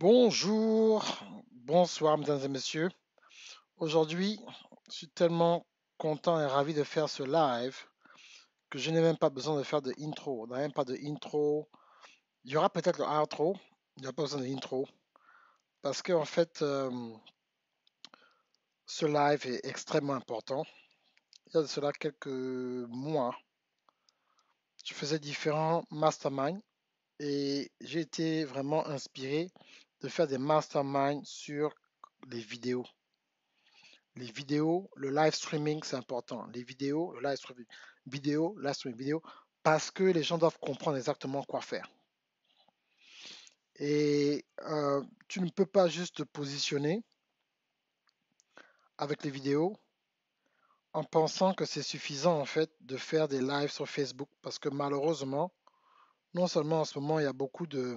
Bonjour, bonsoir mesdames et messieurs. Aujourd'hui, je suis tellement content et ravi de faire ce live que je n'ai même pas besoin de faire de intro. On n'a même pas de intro. Il y aura peut-être le outro, il n'y a pas besoin de intro parce que en fait, ce live est extrêmement important. Il y a de cela quelques mois, je faisais différents masterminds et j'ai été vraiment inspiré de faire des masterminds sur les vidéos. Les vidéos, le live streaming, c'est important. Les vidéos, le live streaming vidéo, parce que les gens doivent comprendre exactement quoi faire. Et tu ne peux pas juste te positionner avec les vidéos en pensant que c'est suffisant en fait de faire des lives sur Facebook, parce que malheureusement, non seulement en ce moment il y a beaucoup de,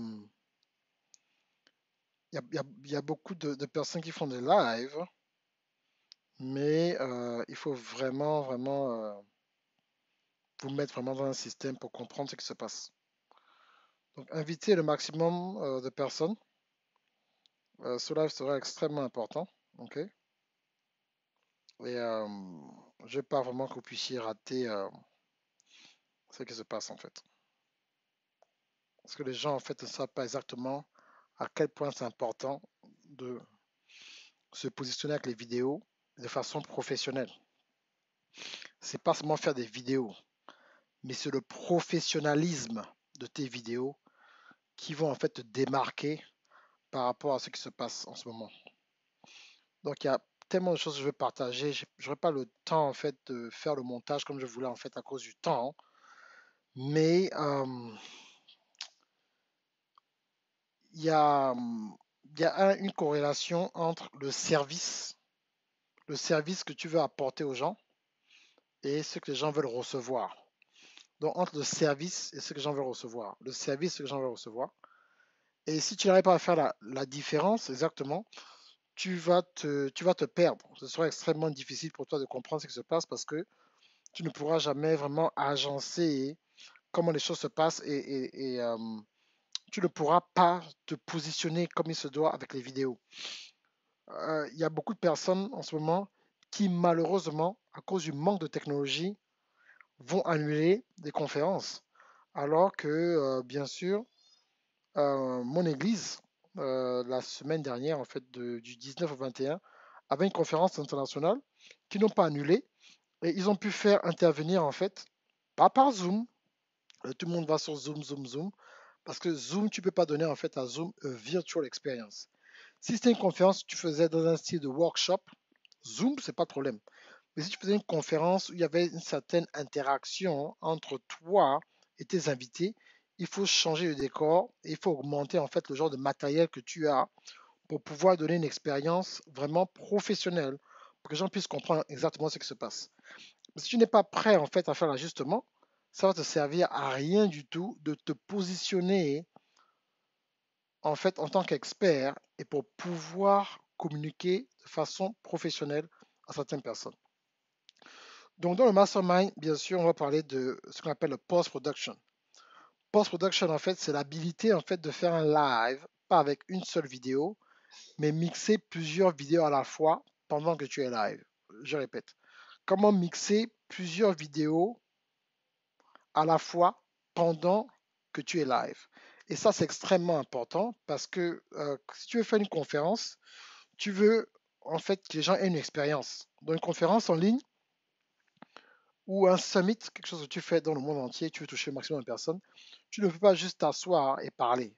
il y a beaucoup de personnes qui font des lives, mais il faut vraiment vous mettre vraiment dans un système pour comprendre ce qui se passe. Donc, inviter le maximum de personnes, cela sera extrêmement important. Ok. Et je ne veux pas vraiment que vous puissiez rater ce qui se passe en fait. Parce que les gens en fait ne savent pas exactement à quel point c'est important de se positionner avec les vidéos de façon professionnelle. C'est pas seulement faire des vidéos, mais c'est le professionnalisme de tes vidéos qui vont en fait te démarquer par rapport à ce qui se passe en ce moment. Donc il y a tellement de choses que je veux partager. Je n'aurai pas le temps en fait de faire le montage comme je voulais en fait à cause du temps. Mais il y a, une corrélation entre le service que tu veux apporter aux gens et ce que les gens veulent recevoir. Donc entre le service et ce que les gens veulent recevoir. Le service, ce que les gens veulent recevoir. Et si tu n'arrives pas à faire la différence exactement, tu vas te perdre. Ce sera extrêmement difficile pour toi de comprendre ce qui se passe parce que tu ne pourras jamais vraiment agencer comment les choses se passent et tu ne pourras pas te positionner comme il se doit avec les vidéos. Il y a beaucoup de personnes en ce moment qui malheureusement, à cause du manque de technologie, vont annuler des conférences. Alors que, bien sûr, mon église, la semaine dernière, en fait, du 19 au 21, avait une conférence internationale qu'ils n'ont pas annulée et ils ont pu faire intervenir, en fait, pas par Zoom. Tout le monde va sur Zoom. Parce que Zoom, tu ne peux pas donner en fait à Zoom virtual experience. Si c'était une conférence que tu faisais dans un style de workshop, Zoom, c'est pas de problème. Mais si tu faisais une conférence où il y avait une certaine interaction entre toi et tes invités, il faut changer le décor et il faut augmenter en fait le genre de matériel que tu as pour pouvoir donner une expérience vraiment professionnelle pour que les gens puissent comprendre exactement ce qui se passe. Mais si tu n'es pas prêt en fait à faire l'ajustement, ça va te servir à rien du tout de te positionner en fait en tant qu'expert et pour pouvoir communiquer de façon professionnelle à certaines personnes. Donc dans le mastermind, bien sûr, on va parler de ce qu'on appelle le post-production. Post-production, en fait, c'est l'habilité en fait de faire un live, pas avec une seule vidéo, mais mixer plusieurs vidéos à la fois pendant que tu es live. Je répète, comment mixer plusieurs vidéos à la fois pendant que tu es live. Et ça, c'est extrêmement important parce que si tu veux faire une conférence, tu veux en fait que les gens aient une expérience. Dans une conférence en ligne ou un summit, quelque chose que tu fais dans le monde entier, tu veux toucher le maximum de personnes, tu ne peux pas juste t'asseoir et parler.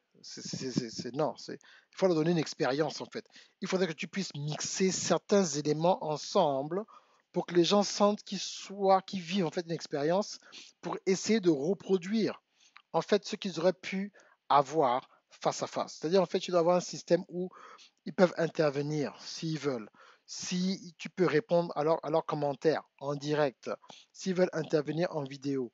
Non, il faut leur donner une expérience en fait. Il faudrait que tu puisses mixer certains éléments ensemble pour que les gens sentent qu'ils vivent en fait une expérience pour essayer de reproduire en fait ce qu'ils auraient pu avoir face à face. C'est-à-dire en fait tu dois avoir un système où ils peuvent intervenir s'ils veulent. Si tu peux répondre à leurs commentaires en direct, s'ils veulent intervenir en vidéo,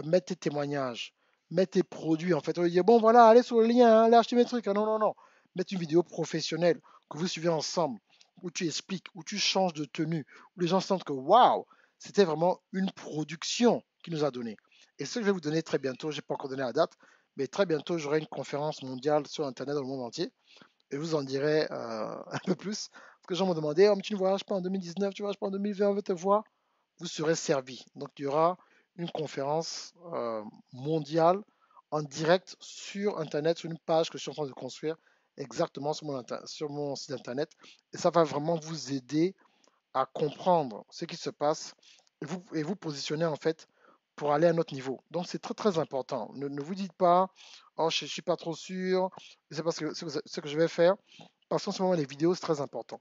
mettre tes témoignages, mettre tes produits. En fait, on va dire, bon voilà, allez sur le lien, hein, allez acheter mes trucs. Ah, non, non, non. Mettre une vidéo professionnelle que vous suivez ensemble, où tu expliques, où tu changes de tenue, où les gens sentent que waouh, c'était vraiment une production qui nous a donné. Et ce que je vais vous donner très bientôt, je n'ai pas encore donné la date, mais très bientôt, j'aurai une conférence mondiale sur Internet dans le monde entier et je vous en dirai un peu plus. Parce que les gens m'ont demandé, oh, mais tu ne voyages pas en 2019, tu ne voyages pas en 2020, on veut te voir. Vous serez servi. Donc, il y aura une conférence mondiale en direct sur Internet, sur une page que je suis en train de construire exactement sur mon site Internet. Et ça va vraiment vous aider à comprendre ce qui se passe et vous positionner en fait pour aller à un autre niveau. Donc c'est très très important. Ne vous dites pas, oh je ne suis pas trop sûr, c'est parce que ce que je vais faire, parce qu'en ce moment les vidéos c'est très important.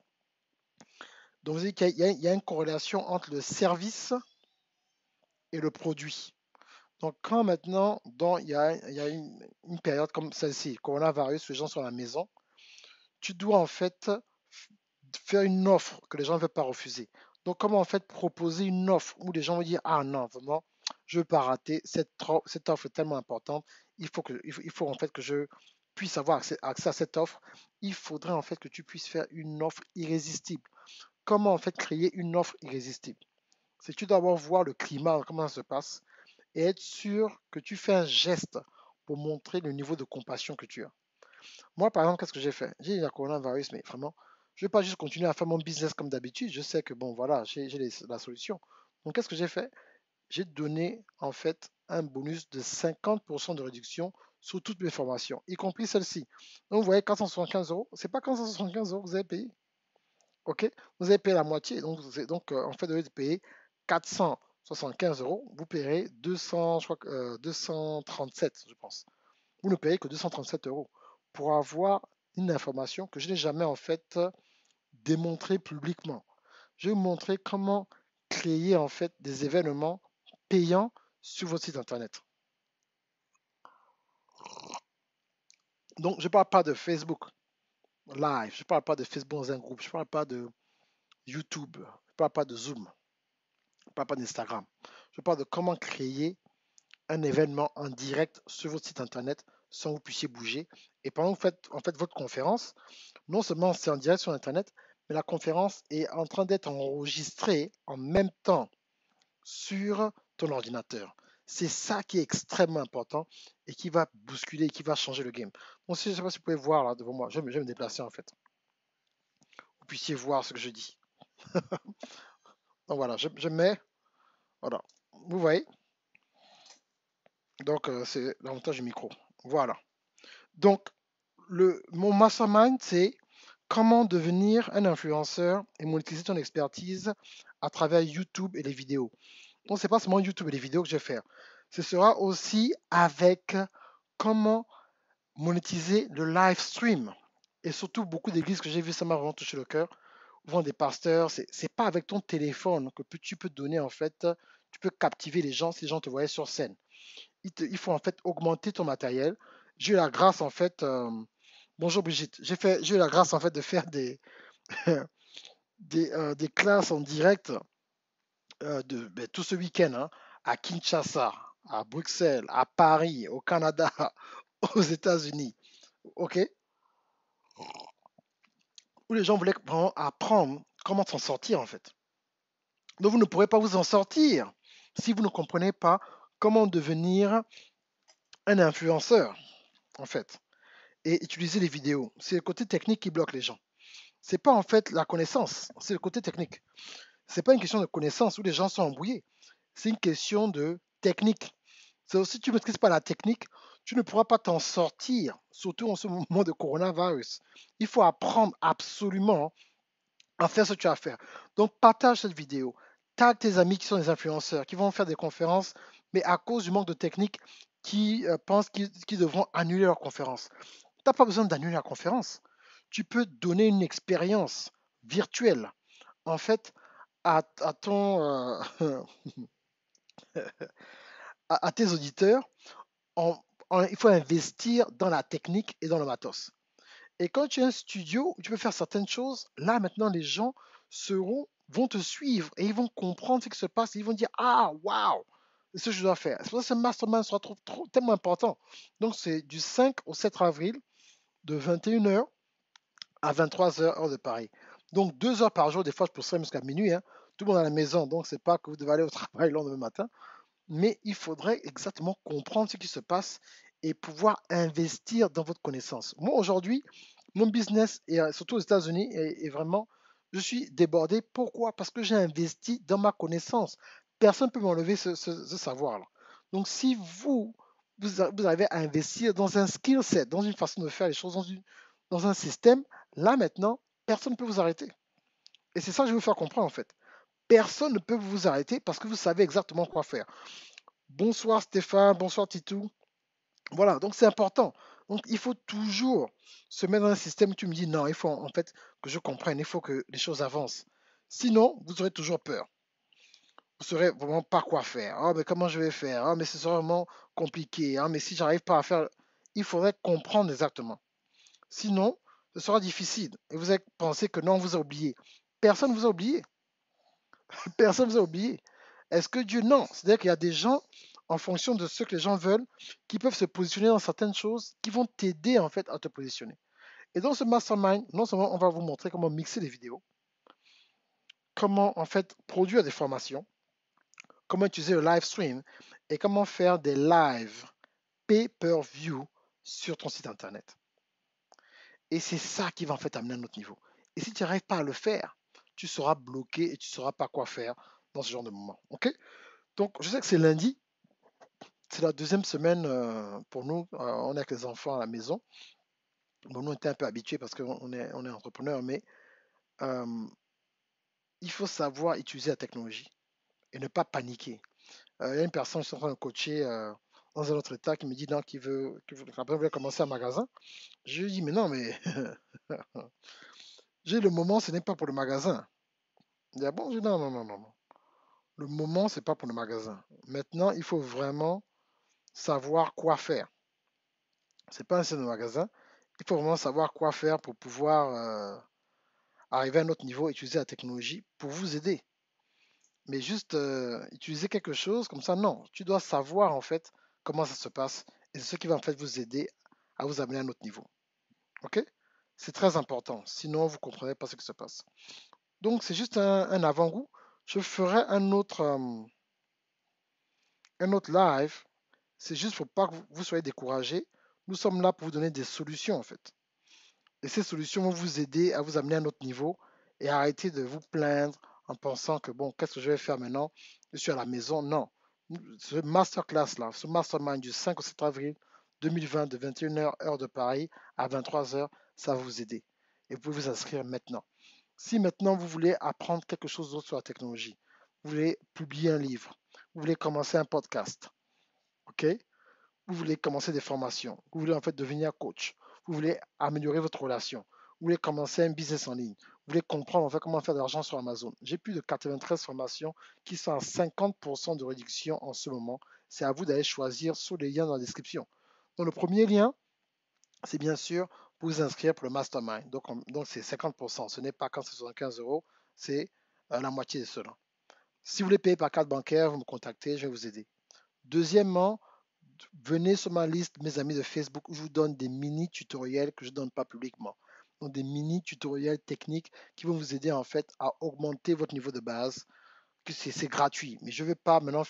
Donc vous dites qu'il y a une corrélation entre le service et le produit. Donc quand maintenant, il y a une période comme celle-ci, coronavirus, les gens sont à la maison, tu dois en fait faire une offre que les gens ne veulent pas refuser. Donc, comment en fait proposer une offre où les gens vont dire, ah non, vraiment, je ne veux pas rater, cette offre est tellement importante, il faut en fait que je puisse avoir accès à cette offre. Il faudrait en fait que tu puisses faire une offre irrésistible. Comment en fait créer une offre irrésistible? C'est que tu dois d'abord voir le climat, comment ça se passe, et être sûr que tu fais un geste pour montrer le niveau de compassion que tu as. Moi, par exemple, qu'est-ce que j'ai fait? J'ai eu la coronavirus, mais vraiment, je ne vais pas juste continuer à faire mon business comme d'habitude. Je sais que, bon, voilà, j'ai la solution. Donc, qu'est-ce que j'ai fait? J'ai donné, en fait, un bonus de 50% de réduction sur toutes mes formations, y compris celle-ci. Donc, vous voyez, 475 euros, c'est pas 475 euros que vous avez payé. OK? Vous avez payé la moitié. Donc en fait, au lieu de payer 475 euros, vous paierez 200, je crois, 237, je pense. Vous ne payez que 237 euros pour avoir une information que je n'ai jamais en fait démontrée publiquement. Je vais vous montrer comment créer en fait des événements payants sur votre site internet. Donc je ne parle pas de Facebook Live, je ne parle pas de Facebook dans un groupe, je ne parle pas de YouTube, je ne parle pas de Zoom, je ne parle pas d'Instagram. Je parle de comment créer un événement en direct sur votre site internet sans que vous puissiez bouger. Et pendant que vous faites en fait votre conférence, non seulement c'est en direct sur Internet, mais la conférence est en train d'être enregistrée en même temps sur ton ordinateur. C'est ça qui est extrêmement important et qui va bousculer, qui va changer le game. Donc, je ne sais pas si vous pouvez voir là devant moi, je vais me déplacer en fait. Vous puissiez voir ce que je dis. Donc voilà, je mets, voilà, vous voyez. Donc c'est l'avantage du micro. Voilà. Donc mon mastermind, c'est comment devenir un influenceur et monétiser ton expertise à travers YouTube et les vidéos. Donc, ce n'est pas seulement YouTube et les vidéos que je vais faire. Ce sera aussi avec comment monétiser le live stream. Et surtout, beaucoup d'églises que j'ai vues, ça m'a vraiment touché le cœur. Ou des pasteurs, c'est pas avec ton téléphone que tu peux donner, en fait, tu peux captiver les gens si les gens te voyaient sur scène. Il faut en fait augmenter ton matériel. J'ai eu la grâce, en fait, bonjour Brigitte, j'ai eu la grâce, en fait, de faire des classes en direct tout ce week-end hein, à Kinshasa, à Bruxelles, à Paris, au Canada, aux États-Unis, ok, où les gens voulaient vraiment apprendre comment s'en sortir en fait. Donc vous ne pourrez pas vous en sortir si vous ne comprenez pas comment devenir un influenceur en fait et utiliser les vidéos. C'est le côté technique qui bloque les gens. C'est pas en fait la connaissance, c'est le côté technique. C'est pas une question de connaissance où les gens sont embrouillés. C'est une question de technique. Si tu ne maîtrises pas la technique, tu ne pourras pas t'en sortir, surtout en ce moment de coronavirus. Il faut apprendre absolument à faire ce que tu as à faire. Donc, partage cette vidéo. Tag tes amis qui sont des influenceurs, qui vont faire des conférences, mais à cause du manque de technique, qui pensent qu'ils devront annuler leur conférence. Tu n'as pas besoin d'annuler la conférence. Tu peux donner une expérience virtuelle, en fait, à ton, à tes auditeurs il faut investir dans la technique et dans le matos. Et quand tu as un studio où tu peux faire certaines choses, là maintenant les gens vont te suivre et ils vont comprendre ce qui se passe. Et ils vont dire ah waouh, c'est ce que je dois faire. C'est pour ça que ce mastermind sera tellement important. Donc c'est du 5 au 7 avril de 21h à 23h heure de Paris. Donc 2 heures par jour, des fois je pousserai jusqu'à minuit. Hein. Tout le monde à la maison, donc c'est pas que vous devez aller au travail le lendemain matin mais il faudrait exactement comprendre ce qui se passe et pouvoir investir dans votre connaissance. Moi, aujourd'hui, Mon business, et surtout aux États-Unis, est vraiment, je suis débordé. Pourquoi? Parce que j'ai investi dans ma connaissance. Personne ne peut m'enlever ce savoir-là. Donc, si vous arrivez à investir dans un skill set, dans une façon de faire les choses, dans un système, là maintenant, personne ne peut vous arrêter. Et c'est ça que je veux vous faire comprendre en fait. Personne ne peut vous arrêter parce que vous savez exactement quoi faire. Bonsoir Stéphane, bonsoir Titou. Voilà, donc c'est important. Donc il faut toujours se mettre dans un système où tu me dis non, il faut en fait que je comprenne, il faut que les choses avancent. Sinon, vous aurez toujours peur. Vous ne saurez vraiment pas quoi faire. Ah, mais comment je vais faire? Ah, mais c'est vraiment compliqué. Ah, mais si j'arrive pas à faire, il faudrait comprendre exactement. Sinon, ce sera difficile. Et vous allez penser que non, on vous a oublié. Personne ne vous a oublié. Personne ne vous a oublié. Est-ce que Dieu? Non. C'est-à-dire qu'il y a des gens, en fonction de ce que les gens veulent, qui peuvent se positionner dans certaines choses, qui vont t'aider en fait à te positionner. Et dans ce mastermind, non seulement on va vous montrer comment mixer des vidéos, comment en fait produire des formations, comment utiliser le live stream et comment faire des lives pay-per-view sur ton site internet. Et c'est ça qui va en fait amener à un autre niveau. Et si tu n'arrives pas à le faire, tu seras bloqué et tu ne sauras pas quoi faire dans ce genre de moment. Ok? Donc, je sais que c'est lundi, c'est la deuxième semaine pour nous. On est avec les enfants à la maison. Bon, nous, on était un peu habitués parce qu'on est entrepreneurs, mais euh, il faut savoir utiliser la technologie et ne pas paniquer. Il y a une personne qui est en train de coacher dans un autre état qui me dit non, qu'il veut commencer un magasin. Je lui dis, mais non, mais j'ai le moment, ce n'est pas pour le magasin. Il dit, ah bon, je dis, non, non, non, non, non. Le moment, c'est pas pour le magasin. Maintenant, il faut vraiment savoir quoi faire. C'est pas un seul magasin. Il faut vraiment savoir quoi faire pour pouvoir arriver à un autre niveau, utiliser la technologie pour vous aider. Mais juste utiliser quelque chose comme ça, non. Tu dois savoir en fait comment ça se passe et c'est ce qui va en fait vous aider à vous amener à un autre niveau. Ok? C'est très important. Sinon, vous ne comprenez pas ce qui se passe. Donc, c'est juste un avant-goût. Je ferai un autre live. C'est juste pour pas que vous soyez découragés. Nous sommes là pour vous donner des solutions en fait. Et ces solutions vont vous aider à vous amener à un autre niveau et arrêter de vous plaindre en pensant que bon, qu'est-ce que je vais faire maintenant? Je suis à la maison. Non. Ce masterclass là, ce mastermind du 5 au 7 avril 2020 de 21h heure de Paris à 23h, ça va vous aider. Et vous pouvez vous inscrire maintenant. Si maintenant vous voulez apprendre quelque chose d'autre sur la technologie, vous voulez publier un livre, vous voulez commencer un podcast, ok? Vous voulez commencer des formations, vous voulez en fait devenir coach, vous voulez améliorer votre relation, vous voulez commencer un business en ligne, vous voulez comprendre en fait comment faire de l'argent sur Amazon. J'ai plus de 93 formations qui sont à 50% de réduction en ce moment. C'est à vous d'aller choisir sur les liens dans la description. Donc le premier lien, c'est bien sûr pour vous inscrire pour le mastermind. Donc c'est 50%. Ce n'est pas quand c'est 75 euros, c'est la moitié de cela. Si vous voulez payer par carte bancaire, vous me contactez, je vais vous aider. Deuxièmement, venez sur ma liste, mes amis de Facebook, où je vous donne des mini tutoriels que je ne donne pas publiquement. Donc des mini tutoriels techniques qui vont vous aider en fait à augmenter votre niveau de base. Que c'est gratuit, mais je ne vais pas maintenant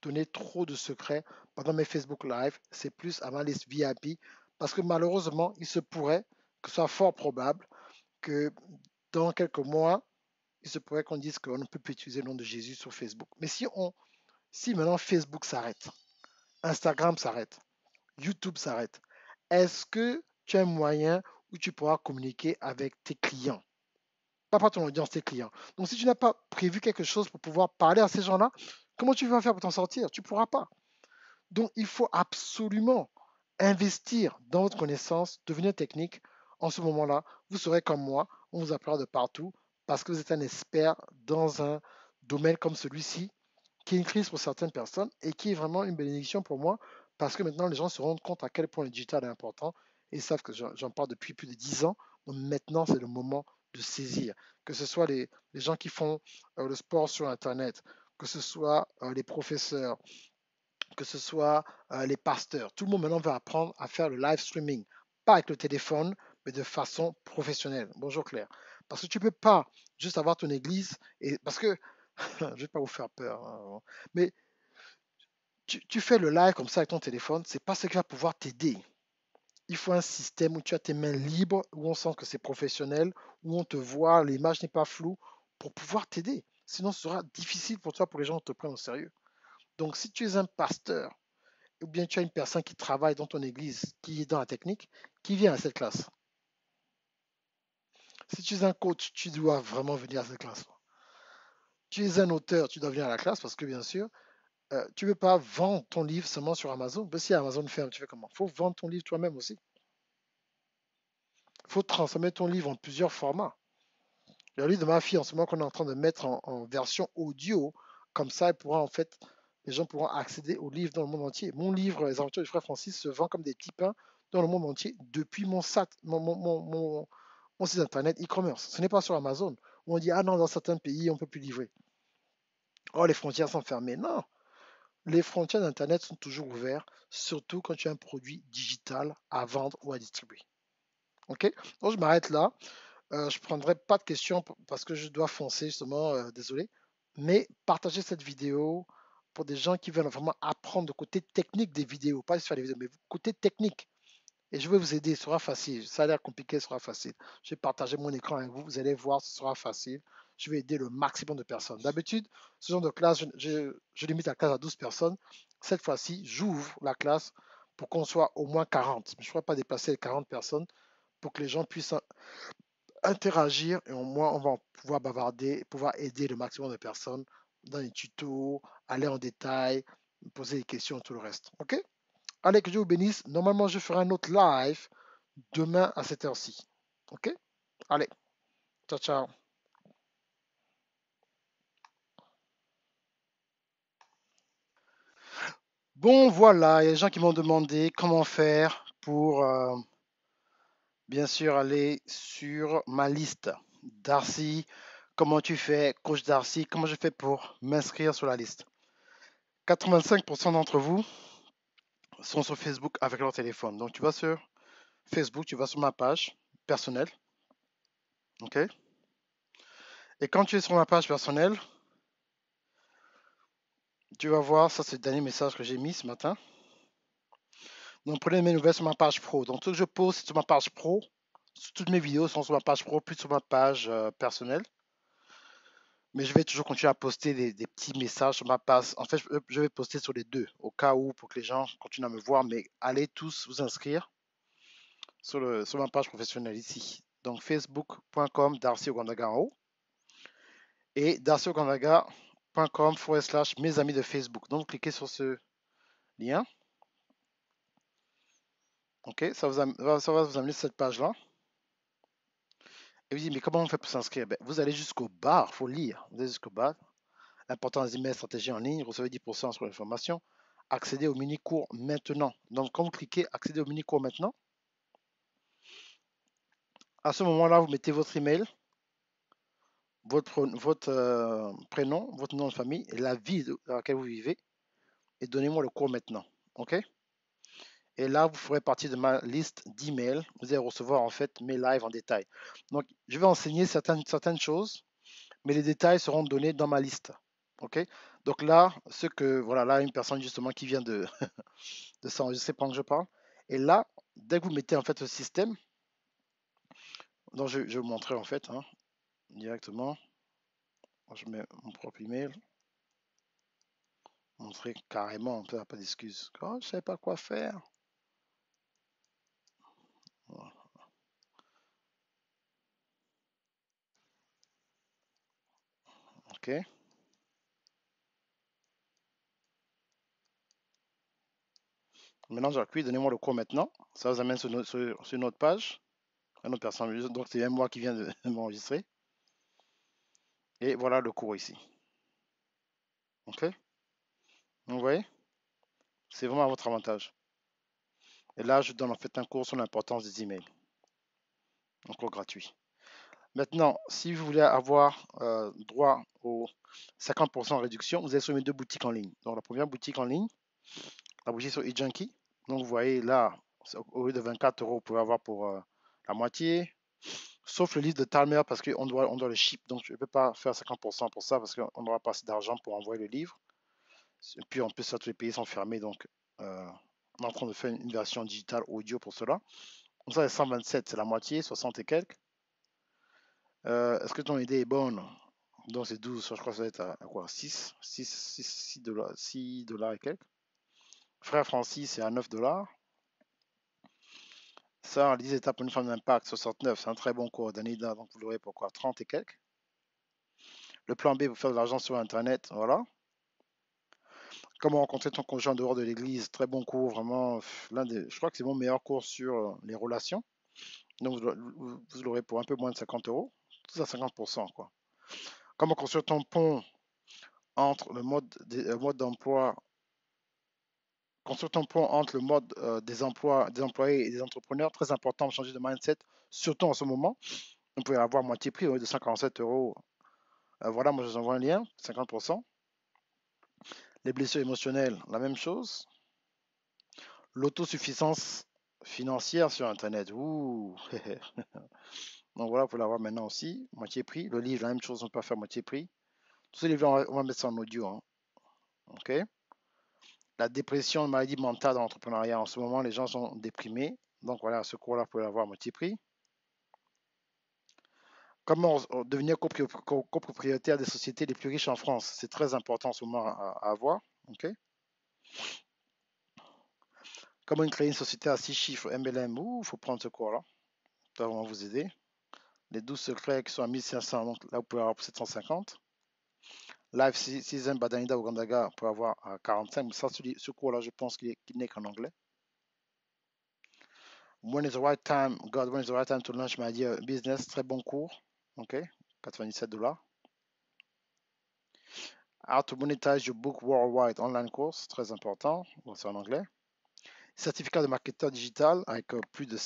donner trop de secrets pendant mes Facebook Live. C'est plus à ma liste VIP parce que malheureusement, il se pourrait que ce soit fort probable que dans quelques mois, il se pourrait qu'on dise qu'on ne peut plus utiliser le nom de Jésus sur Facebook. Mais si maintenant Facebook s'arrête, Instagram s'arrête, YouTube s'arrête, est-ce que tu as un moyen où tu pourras communiquer avec tes clients? Pas ton audience, tes clients. Donc si tu n'as pas prévu quelque chose pour pouvoir parler à ces gens-là, comment tu vas faire pour t'en sortir? Tu ne pourras pas. Donc il faut absolument investir dans votre connaissance, devenir technique. En ce moment-là, vous serez comme moi, on vous appellera de partout parce que vous êtes un expert dans un domaine comme celui-ci, qui est une crise pour certaines personnes et qui est vraiment une bénédiction pour moi parce que maintenant les gens se rendent compte à quel point le digital est important et ils savent que j'en parle depuis plus de 10 ans. Donc maintenant, c'est le moment de saisir. Que ce soit les gens qui font le sport sur Internet, que ce soit les professeurs, que ce soit les pasteurs. Tout le monde maintenant va apprendre à faire le live streaming, pas avec le téléphone, mais de façon professionnelle. Bonjour Claire. Parce que tu ne peux pas juste avoir ton église et parce que je ne vais pas vous faire peur, hein, mais tu fais le live comme ça avec ton téléphone, c'est pas ce qui va pouvoir t'aider. Il faut un système où tu as tes mains libres, où on sent que c'est professionnel, où on te voit, l'image n'est pas floue, pour pouvoir t'aider. Sinon, ce sera difficile pour toi, pour que les gens te prennent au sérieux. Donc, si tu es un pasteur, ou bien tu as une personne qui travaille dans ton église, qui est dans la technique, qui vient à cette classe. Si tu es un coach, tu dois vraiment venir à cette classe. Tu es un auteur, tu dois venir à la classe parce que, bien sûr, tu ne peux pas vendre ton livre seulement sur Amazon. Mais si Amazon ferme, tu fais comment? Il faut vendre ton livre toi-même aussi. Il faut transformer ton livre en plusieurs formats. Il y a le livre de ma fille en ce moment qu'on est en train de mettre en version audio. Comme ça, les gens pourront accéder au livre dans le monde entier. Mon livre, Les Aventures du Frère Francis, se vend comme des petits pains dans le monde entier depuis mon site internet e-commerce. Ce n'est pas sur Amazon où on dit, ah non, dans certains pays, on ne peut plus livrer. Oh, les frontières sont fermées. Non, les frontières d'Internet sont toujours ouvertes, surtout quand tu as un produit digital à vendre ou à distribuer. Ok? Donc, je m'arrête là. Je ne prendrai pas de questions parce que je dois foncer, justement. Désolé. Mais partagez cette vidéo pour des gens qui veulent vraiment apprendre le côté technique des vidéos. Pas juste faire des vidéos, mais le côté technique. Et je vais vous aider, ce sera facile. Ça a l'air compliqué, ce sera facile. Je vais partager mon écran avec vous, vous allez voir, ce sera facile. Je vais aider le maximum de personnes. D'habitude, ce genre de classe, je limite la classe à 12 personnes. Cette fois-ci, j'ouvre la classe pour qu'on soit au moins 40. Je ne pourrais pas dépasser les 40 personnes pour que les gens puissent interagir et au moins on va pouvoir bavarder, pouvoir aider le maximum de personnes dans les tutos, aller en détail, poser des questions, tout le reste. Ok? Allez, que Dieu vous bénisse. Normalement, je ferai un autre live demain à cette heure-ci. Ok? Allez, ciao, ciao. Bon, voilà, il y a des gens qui m'ont demandé comment faire pour, bien sûr, aller sur ma liste. Darcy, comment tu fais? Coach Darcy, comment je fais pour m'inscrire sur la liste? 85% d'entre vous sont sur Facebook avec leur téléphone. Donc, tu vas sur Facebook, tu vas sur ma page personnelle. Ok? Et quand tu es sur ma page personnelle, tu vas voir, ça c'est le dernier message que j'ai mis ce matin. Donc prenez mes nouvelles sur ma page pro. Donc tout ce que je poste sur ma page pro. Toutes mes vidéos sont sur ma page pro, plus sur ma page personnelle. Mais je vais toujours continuer à poster des petits messages sur ma page. En fait, je vais poster sur les deux, au cas où, pour que les gens continuent à me voir. Mais allez tous vous inscrire sur ma page professionnelle ici. Donc facebook.com Darcy Ogandaga en haut. Et darcyogandaga.com/ mes amis de Facebook. Donc cliquez sur ce lien. Ok, ça va vous amener sur cette page-là. Et vous dites, mais comment on fait pour s'inscrire? Ben, vous allez jusqu'au bas, il faut lire. Vous allez jusqu'au bas. L'importance des emails stratégie en ligne, recevez 10% sur l'information. Accédez au mini-cours maintenant. Donc, quand vous cliquez accéder au mini-cours maintenant, à ce moment-là, vous mettez votre email, votre prénom, votre nom de famille et la ville dans laquelle vous vivez et donnez-moi le cours maintenant. OK? Et là, vous ferez partie de ma liste d'emails. Vous allez recevoir en fait mes lives en détail. Donc, je vais enseigner certaines choses, mais les détails seront donnés dans ma liste. OK? Donc là, voilà, là, une personne justement qui vient de, de s'enregistrer pendant que je parle. Et là, dès que vous mettez en fait le système, donc je vais vous montrer en fait directement. Je mets mon propre email. Montrer carrément, pas d'excuses. Oh, je ne savais pas quoi faire. Voilà. OK. Maintenant, j'appuie, donnez-moi le cours maintenant. Ça vous amène sur notre page. Une autre personne. Donc, c'est même moi qui viens de m'enregistrer. Et voilà le cours ici. OK? Vous voyez? C'est vraiment à votre avantage. Et là, je donne en fait un cours sur l'importance des emails. Un cours gratuit. Maintenant, si vous voulez avoir droit aux 50% de réduction, vous allez sur mes deux boutiques en ligne. Donc, la première boutique en ligne, la boutique sur eJunkie. Donc, vous voyez là, au lieu de 24 euros, vous pouvez avoir pour la moitié. Sauf le livre de Talmer parce qu'on doit le ship. Donc, je ne peux pas faire 50% pour ça parce qu'on n'aura pas assez d'argent pour envoyer le livre. Et puis, en plus, ça, tous les pays sont fermés. Donc, On est en train de faire une version digitale audio pour cela. Donc ça, c'est 127, c'est la moitié, 60 et quelques. Est-ce que ton idée est bonne? Donc c'est 12, je crois que ça va être à quoi? 6 dollars, 6 dollars et quelques. Frère Francis, c'est à 9 dollars. Ça, en 10 étapes pour une femme d'impact, 69, c'est un très bon cours d'Anida, donc vous l'aurez pour quoi? 30 et quelques. Le plan B pour faire de l'argent sur Internet, voilà. Comment rencontrer ton conjoint en dehors de l'église, très bon cours, vraiment. Je crois que c'est mon meilleur cours sur les relations. Donc vous l'aurez pour un peu moins de 50 euros. Tout à 50%, quoi. Comment construire ton pont entre le mode d'emploi, construire ton pont entre le mode des employés et des entrepreneurs, très important pour changer de mindset, surtout en ce moment. Vous pouvez avoir moitié prix au lieu de 147 euros. Voilà, moi je vous envoie un lien, 50%. Les blessures émotionnelles, la même chose. L'autosuffisance financière sur Internet. Ouh. Donc voilà, vous pouvez l'avoir maintenant aussi, moitié prix. Le livre, la même chose, on peut faire moitié prix. Tous ces livres, on va mettre ça en audio. Hein. OK. La dépression, maladie mentale dans l'entrepreneuriat. En ce moment, les gens sont déprimés. Donc voilà, ce cours-là, vous pouvez l'avoir à moitié prix. Comment devenir copropriétaire des sociétés les plus riches en France. C'est très important en ce moment à avoir. OK. Comment créer une société à 6 chiffres MLM. Ouh, il faut prendre ce cours-là. Ça va vous aider. Les 12 secrets qui sont à 1500, donc là vous pouvez avoir pour 750. Live Season Badanida Ugandaga pour avoir à 45. Mais ça, ce cours-là, je pense qu'il n'est qu'en anglais. When is the right time, God, when is the right time to launch my idea business? Très bon cours. OK. 97 dollars. How to monetize your book worldwide online course. Très important. Bon, c'est en anglais. Certificat de marketeur digital avec plus de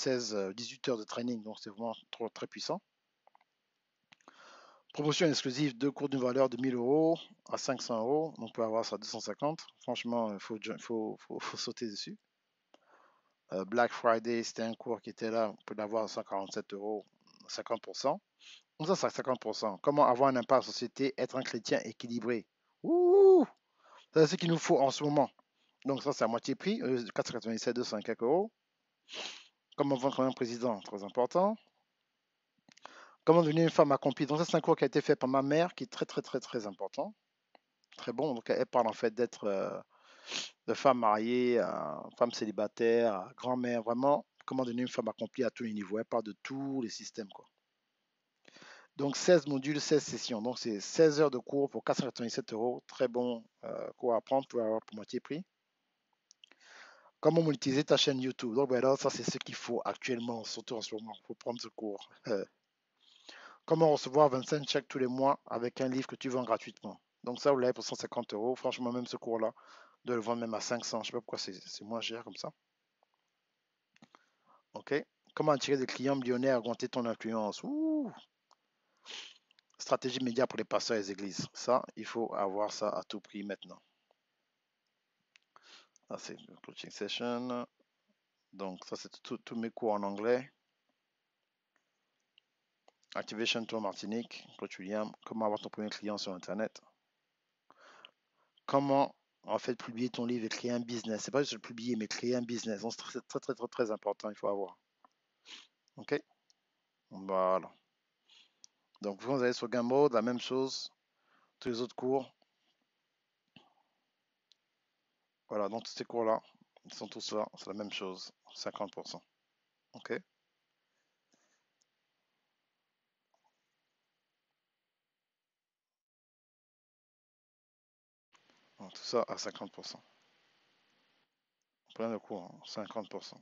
18 heures de training. Donc, c'est vraiment très puissant. Promotion exclusive, 2 cours d'une valeur de 1000 euros à 500 euros. Donc, on peut avoir ça à 250. Franchement, il faut sauter dessus. Black Friday, c'était un cours qui était là. On peut l'avoir à 147 euros, 50%. Donc, ça, c'est à 50%. Comment avoir un impact en société, être un chrétien équilibré. Ouh! C'est ce qu'il nous faut en ce moment. Donc, ça, c'est à moitié prix. 497, 200 quelques euros. Comment vendre un président, très important. Comment devenir une femme accomplie. Donc, ça, c'est un cours qui a été fait par ma mère, qui est très, très, très, très important. Très bon. Donc, elle parle en fait d'être de femme mariée, femme célibataire, grand-mère, vraiment. Comment devenir une femme accomplie à tous les niveaux. Elle parle de tous les systèmes, quoi. Donc, 16 modules, 16 sessions. Donc, c'est 16 heures de cours pour 497 euros. Très bon cours à prendre pour avoir pour moitié prix. Comment monétiser ta chaîne YouTube. Donc, ben là, ça, c'est ce qu'il faut actuellement, surtout en ce moment. Il faut prendre ce cours. Comment recevoir 25 chèques tous les mois avec un livre que tu vends gratuitement. Donc, ça, vous l'avez pour 150 euros. Franchement, même ce cours-là, de le vendre même à 500. Je ne sais pas pourquoi c'est moins cher comme ça. OK. Comment attirer des clients millionnaires, augmenter ton influence. Ouh. Stratégie média pour les pasteurs et les églises. Ça, il faut avoir ça à tout prix maintenant. Ça, c'est le coaching session. Donc, ça, c'est tous mes cours en anglais. Activation Tour Martinique, Coach William. Comment avoir ton premier client sur Internet. Comment, en fait, publier ton livre et créer un business. C'est pas juste le publier, mais créer un business. Donc, c'est très, très, très, très important. Il faut avoir. OK. Voilà. Donc, vous allez sur Gainmode, la même chose. Tous les autres cours. Voilà, donc tous ces cours-là, ils sont tous là, c'est la même chose, 50%. OK? Donc, tout ça à 50%. Plein de cours, hein, 50%.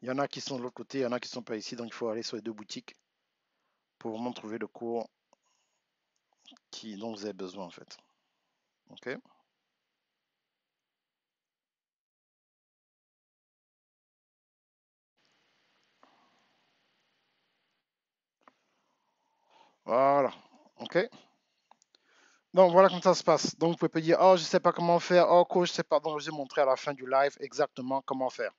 Il y en a qui sont de l'autre côté, il y en a qui ne sont pas ici, donc il faut aller sur les deux boutiques pour vraiment trouver le cours dont vous avez besoin en fait. OK? Voilà. OK? Donc voilà comment ça se passe. Donc vous pouvez pas dire, oh je sais pas comment faire, oh coach, je sais pas. Donc je vais montrer à la fin du live exactement comment faire.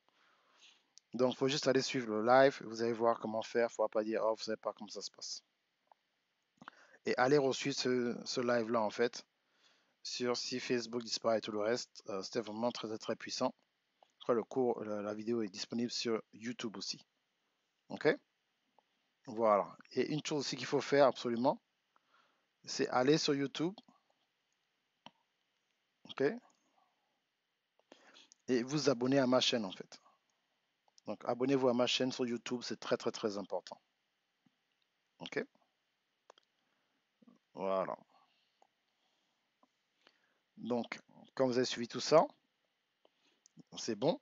Donc il faut juste aller suivre le live, vous allez voir comment faire. Il ne faut pas dire, oh vous savez pas comment ça se passe. Et allez reçu ce live là en fait. sur si Facebook disparaît et tout le reste. C'était vraiment très, très puissant. Je crois le cours, la vidéo est disponible sur YouTube aussi. OK? Voilà. Et une chose aussi qu'il faut faire absolument, c'est aller sur YouTube. OK? Et vous abonner à ma chaîne en fait. Donc abonnez-vous à ma chaîne sur YouTube, c'est très, très, très important. OK? Voilà. Donc, quand vous avez suivi tout ça, c'est bon.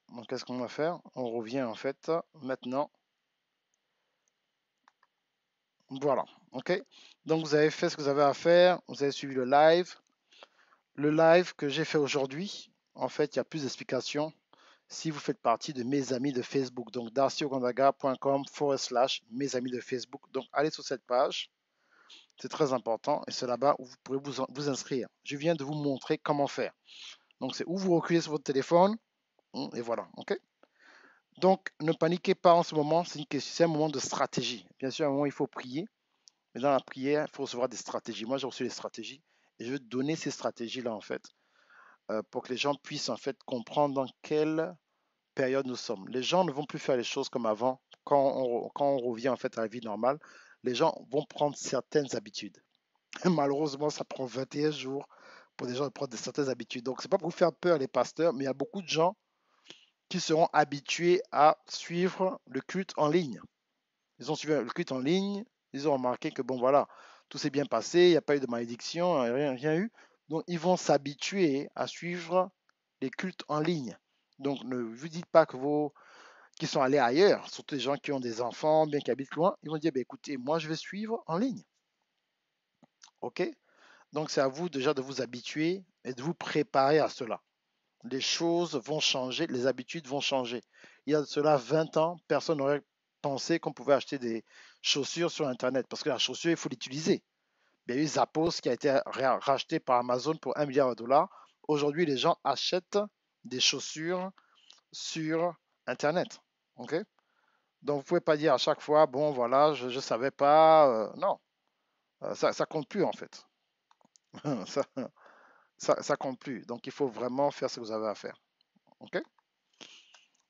Donc, qu'est-ce qu'on va faire? On revient en fait maintenant. Voilà. OK? Donc, vous avez fait ce que vous avez à faire. Vous avez suivi le live. Le live que j'ai fait aujourd'hui, en fait, il y a plus d'explications si vous faites partie de mes amis de Facebook. Donc, darcyogondaga.com/mes amis de Facebook. Donc, allez sur cette page. C'est très important et c'est là-bas où vous pourrez vous inscrire. Je viens de vous montrer comment faire. Donc, c'est où vous reculez sur votre téléphone et voilà. OK? Donc, ne paniquez pas en ce moment, c'est un moment de stratégie. Bien sûr, à un moment, il faut prier, mais dans la prière, il faut recevoir des stratégies. Moi, j'ai reçu des stratégies et je vais donner ces stratégies-là, en fait, pour que les gens puissent, en fait, comprendre dans quelle période nous sommes. Les gens ne vont plus faire les choses comme avant. Quand on revient, en fait, à la vie normale, les gens vont prendre certaines habitudes. Malheureusement, ça prend 21 jours pour des gens de prendre certaines habitudes. Donc, c'est pas pour vous faire peur, les pasteurs, mais il y a beaucoup de gens qui seront habitués à suivre le culte en ligne. Ils ont suivi le culte en ligne, ils ont remarqué que bon voilà, tout s'est bien passé, il n'y a pas eu de malédiction, rien eu. Donc ils vont s'habituer à suivre les cultes en ligne. Donc ne vous dites pas que vos qui sont allés ailleurs, surtout les gens qui ont des enfants, bien qui habitent loin, ils vont dire bah, écoutez, moi je vais suivre en ligne. OK? Donc c'est à vous déjà de vous habituer et de vous préparer à cela. Les choses vont changer, les habitudes vont changer. Il y a de cela 20 ans, personne n'aurait pensé qu'on pouvait acheter des chaussures sur Internet parce que la chaussure, il faut l'utiliser. Il y a eu Zappos qui a été racheté par Amazon pour 1 milliard de dollars. Aujourd'hui, les gens achètent des chaussures sur Internet. OK? Donc, vous ne pouvez pas dire à chaque fois, bon, voilà, je ne savais pas. Non, ça compte plus en fait. ça, ça compte plus. Donc, il faut vraiment faire ce que vous avez à faire. OK?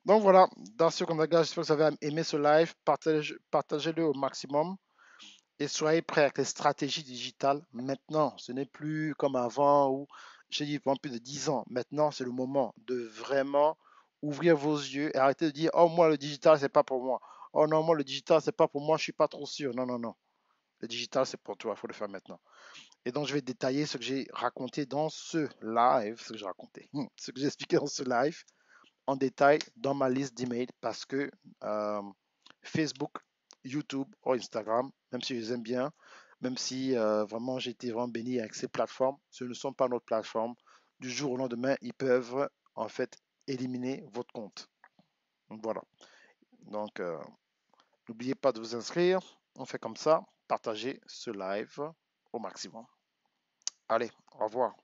Donc voilà, dans ce Kondaga, j'espère que vous avez aimé ce live. Partagez-le au maximum et soyez prêts avec les stratégies digitales maintenant. Ce n'est plus comme avant où j'ai dit pendant plus de 10 ans. Maintenant, c'est le moment de vraiment ouvrir vos yeux et arrêter de dire oh, moi, le digital, c'est pas pour moi. Oh non, moi, le digital, c'est pas pour moi, je suis pas trop sûr. Non, non, non. Le digital, c'est pour toi, il faut le faire maintenant. Et donc, je vais détailler ce que j'ai raconté dans ce live, ce que j'ai raconté, ce que j'ai expliqué dans ce live en détail dans ma liste d'emails parce que euh, Facebook, YouTube ou Instagram, même si je les aime bien, même si vraiment j'ai été vraiment béni avec ces plateformes, ce ne sont pas notre plateforme. Du jour au lendemain, ils peuvent en fait éliminer votre compte. Donc voilà. Donc n'oubliez pas de vous inscrire. On fait comme ça. Partagez ce live au maximum. Allez, au revoir.